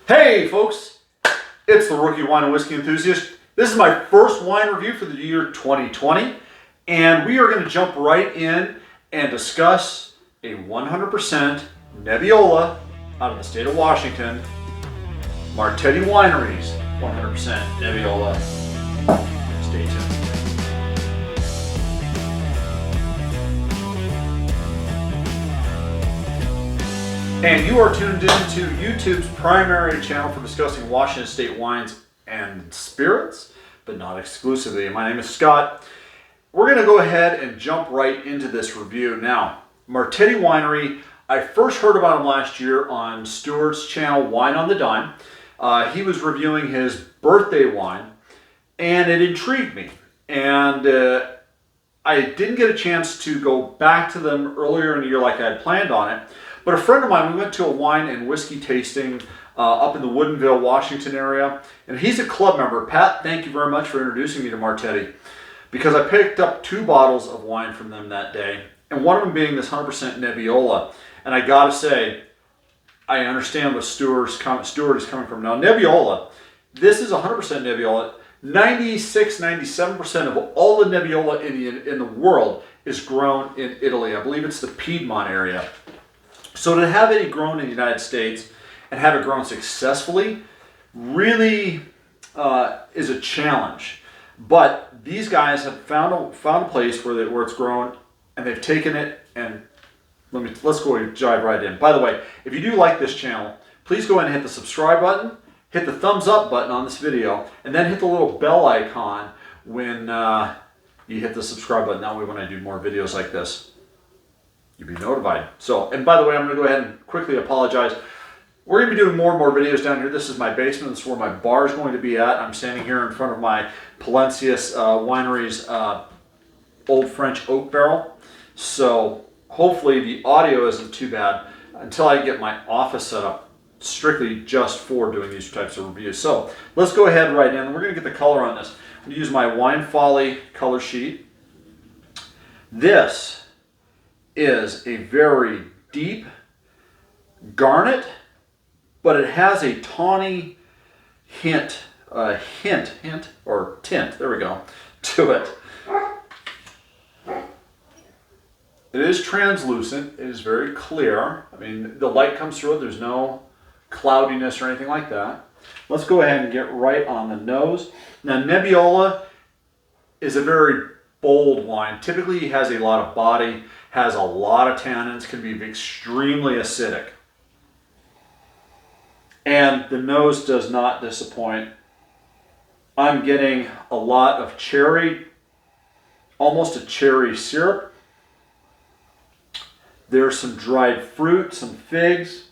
Hey folks, it's the Rookie Wine and Whiskey Enthusiast. This is my first wine review for the year 2020, and we are going to jump right in and discuss a 100% Nebbiolo out of the state of Washington, Martedi Winery's 100% Nebbiolo. Stay tuned. And you are tuned into YouTube's primary channel for discussing Washington State wines and spirits, but not exclusively. My name is Scott. We're going to go ahead and jump right into this review. Now, Martedi Winery, I first heard about him last year on Stuart's channel, Wine on the Dime. He was reviewing his birthday wine, and it intrigued me. And I didn't get a chance to go back to them earlier in the year like I had planned on it. But a friend of mine, we went to a wine and whiskey tasting up in the Woodinville, Washington area. And he's a club member. Pat, thank you very much for introducing me to Martedi, because I picked up 2 bottles of wine from them that day. And one of them being this 100% Nebbiolo. And I gotta say, I understand what Stuart is coming from. Now, Nebbiolo, this is 100% Nebbiolo. 96-97% of all the Nebbiolo in the world is grown in Italy. I believe it's the Piedmont area. So to have it grown in the United States and have it grown successfully really is a challenge. But these guys have found a place where it's grown, and they've taken it and let's go and dive right in. By the way, if you do like this channel, please go ahead and hit the subscribe button, hit the thumbs up button on this video, and then hit the little bell icon when you hit the subscribe button. That way when I do more videos like this, you'll be notified. So, and by the way, I'm going to go ahead and quickly apologize. We're going to be doing more and more videos down here. This is my basement. This is where my bar is going to be at. I'm standing here in front of my Palencius Winery's Old French Oak Barrel. So hopefully the audio isn't too bad until I get my office set up strictly just for doing these types of reviews. So let's go ahead right in. We're going to get the color on this. I'm going to use my Wine Folly color sheet. This is a very deep garnet, but it has a tawny tint, there we go, to it. It is translucent. It is very clear. I mean, the light comes through it. There's no cloudiness or anything like that. Let's go ahead and get right on the nose. Now, Nebbiolo is a very bold wine. Typically, it has a lot of body, has a lot of tannins, can be extremely acidic. And the nose does not disappoint. I'm getting a lot of cherry, almost a cherry syrup. There's some dried fruit, some figs,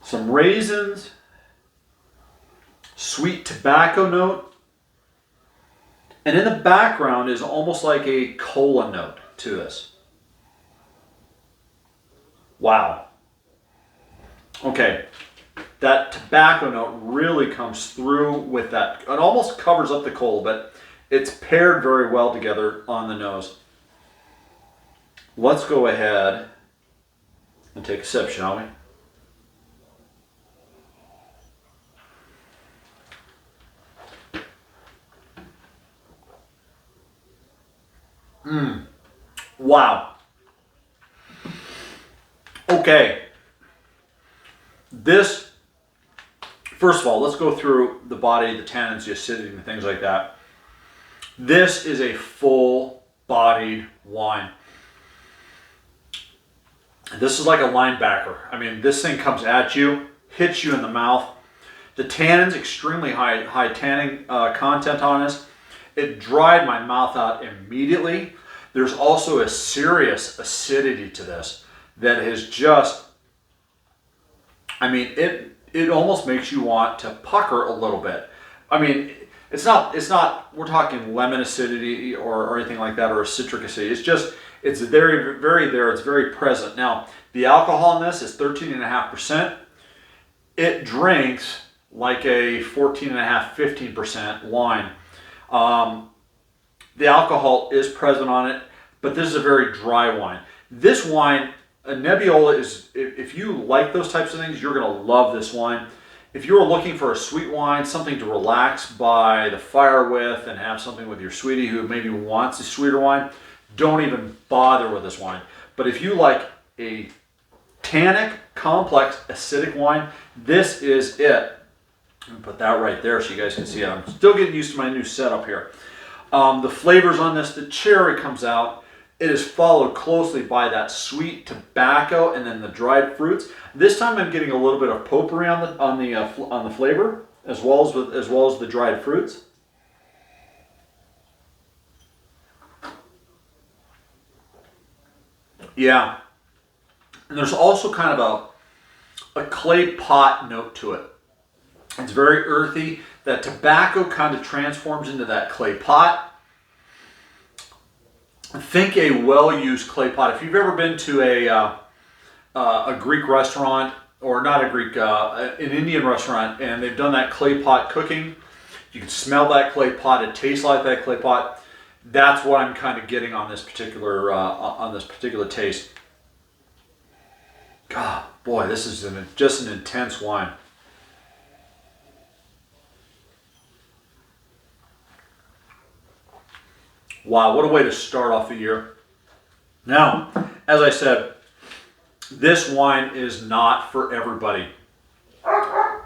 some raisins, sweet tobacco note. And in the background is almost like a cola note to this. Wow. Okay, that tobacco note really comes through with that. It almost covers up the cola, but it's paired very well together on the nose. Let's go ahead and take a sip, shall we? Wow. Okay. This, first of all, let's go through the body, the tannins, the acidity, and things like that. This is a full-bodied wine. This is like a linebacker. I mean, this thing comes at you, hits you in the mouth. The tannins, extremely high tannin content on this. It dried my mouth out immediately. There's also a serious acidity to this that is just, I mean, it almost makes you want to pucker a little bit. I mean, it's not, we're talking lemon acidity or anything like that, or a citric acidity. It's just, it's very, very there. It's very present. Now, the alcohol in this is 13.5%. It drinks like a 14.5%, 15% wine. The alcohol is present on it, but this is a very dry wine. This wine a Nebbiolo is, if you like those types of things, you're going to love this wine. If you're looking for a sweet wine, something to relax by the fire with and have something with your sweetie who maybe wants a sweeter wine, don't even bother with this wine. But if you like a tannic, complex, acidic wine, this is it. I'm gonna put that right there so you guys can see it. I'm still getting used to my new setup here. The flavors on this, the cherry comes out. It is followed closely by that sweet tobacco and then the dried fruits. This time I'm getting a little bit of potpourri on the flavor as well as the dried fruits. Yeah, and there's also kind of a clay pot note to it. It's very earthy. That tobacco kind of transforms into that clay pot. Think a well-used clay pot. If you've ever been to a Greek restaurant, or not a Greek, an Indian restaurant, and they've done that clay pot cooking, you can smell that clay pot. It tastes like that clay pot. That's what I'm kind of getting on this particular taste. God, boy, this is just an intense wine. Wow, what a way to start off the year. Now, as I said, this wine is not for everybody.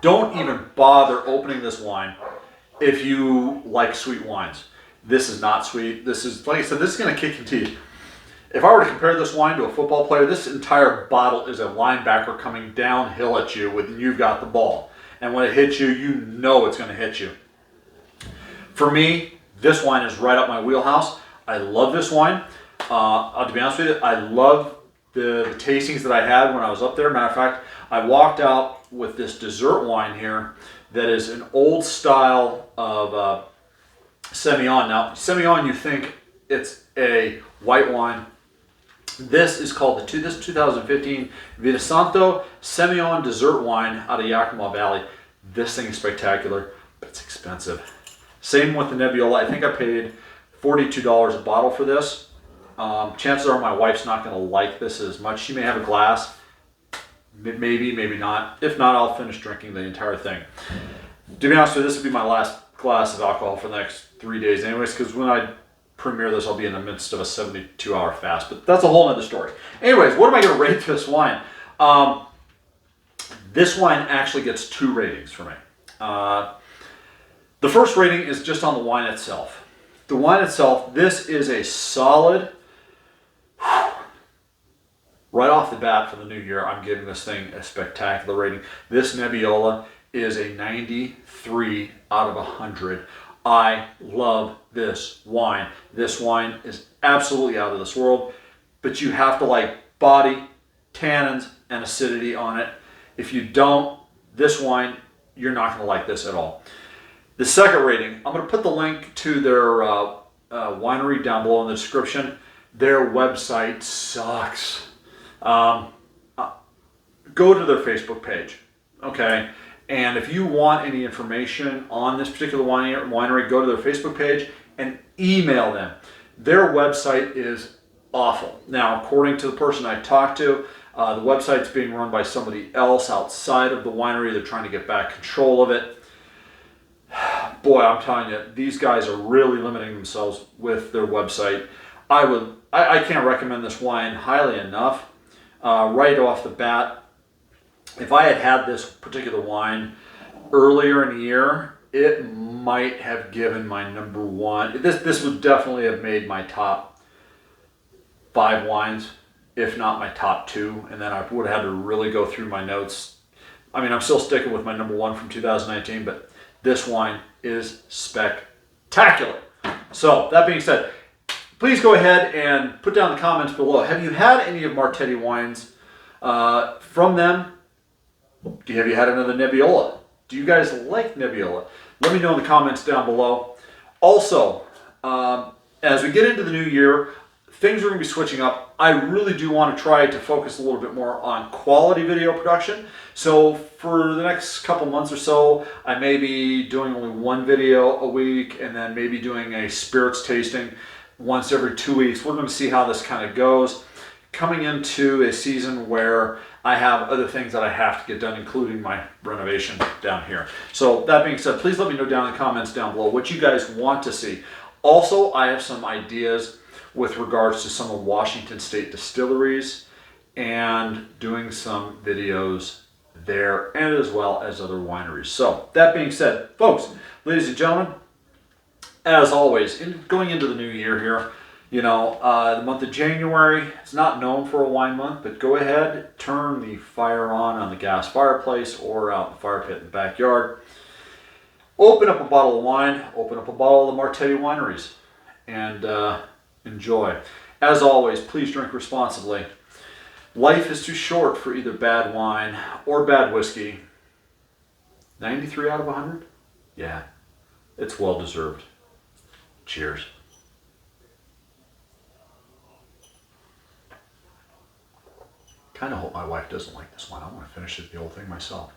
Don't even bother opening this wine if you like sweet wines. This is not sweet. This is, like I said, this is going to kick your teeth. If I were to compare this wine to a football player, this entire bottle is a linebacker coming downhill at you when you've got the ball. And when it hits you, you know it's going to hit you. For me, this wine is right up my wheelhouse. I love this wine. To be honest with you, I love the tastings that I had when I was up there. Matter of fact, I walked out with this dessert wine here that is an old style of Semillon. Now, Semillon, you think it's a white wine. This is called this 2015 Vitasanto Semillon dessert wine out of Yakima Valley. This thing is spectacular, but it's expensive. Same with the Nebbiolo. I think I paid $42 a bottle for this. Chances are my wife's not going to like this as much. She may have a glass, maybe, maybe not. If not, I'll finish drinking the entire thing. To be honest with you, this will be my last glass of alcohol for the next 3 days anyways, because when I premiere this, I'll be in the midst of a 72-hour fast, but that's a whole other story. Anyways, what am I going to rate this wine? This wine actually gets 2 ratings for me. The first rating is just on the wine itself. The wine itself, this is a solid, right off the bat for the new year, I'm giving this thing a spectacular rating. This Nebbiolo is a 93 out of 100. I love this wine. This wine is absolutely out of this world, but you have to like body, tannins, and acidity on it. If you don't, this wine, you're not going to like this at all. The second rating, I'm going to put the link to their winery down below in the description. Their website sucks. Go to their Facebook page, okay? And if you want any information on this particular winery, go to their Facebook page and email them. Their website is awful. Now, according to the person I talked to, the website's being run by somebody else outside of the winery. They're trying to get back control of it. Boy, I'm telling you, these guys are really limiting themselves with their website. I can't recommend this wine highly enough. Right off the bat, if I had this particular wine earlier in the year, it might have given my number one. This would definitely have made my top 5 wines, if not my top 2, and then I would have had to really go through my notes. I mean, I'm still sticking with my number 1 from 2019, but this wine is spectacular. So, that being said, please go ahead and put down the comments below. Have you had any of Martedi wines from them? Have you had another Nebbiolo? Do you guys like Nebbiolo? Let me know in the comments down below. Also, as we get into the new year, things are going to be switching up. I really do want to try to focus a little bit more on quality video production. So for the next couple months or so, I may be doing only 1 video a week and then maybe doing a spirits tasting once every 2 weeks. We're going to see how this kind of goes. coming into a season where I have other things that I have to get done, including my renovation down here. So that being said, please let me know down in the comments down below what you guys want to see. Also, I have some ideas with regards to some of Washington State distilleries and doing some videos there, and as well as other wineries. So that being said, folks, ladies and gentlemen, as always, going into the new year here, you know, the month of January is not known for a wine month, but go ahead, turn the fire on the gas fireplace or out in the fire pit in the backyard. Open up a bottle of wine, open up a bottle of the Martedi Wineries, and enjoy. As always, please drink responsibly. Life is too short for either bad wine or bad whiskey. 93 out of 100? Yeah, it's well deserved. Cheers. Kind of hope my wife doesn't like this one. I want to finish the whole thing myself.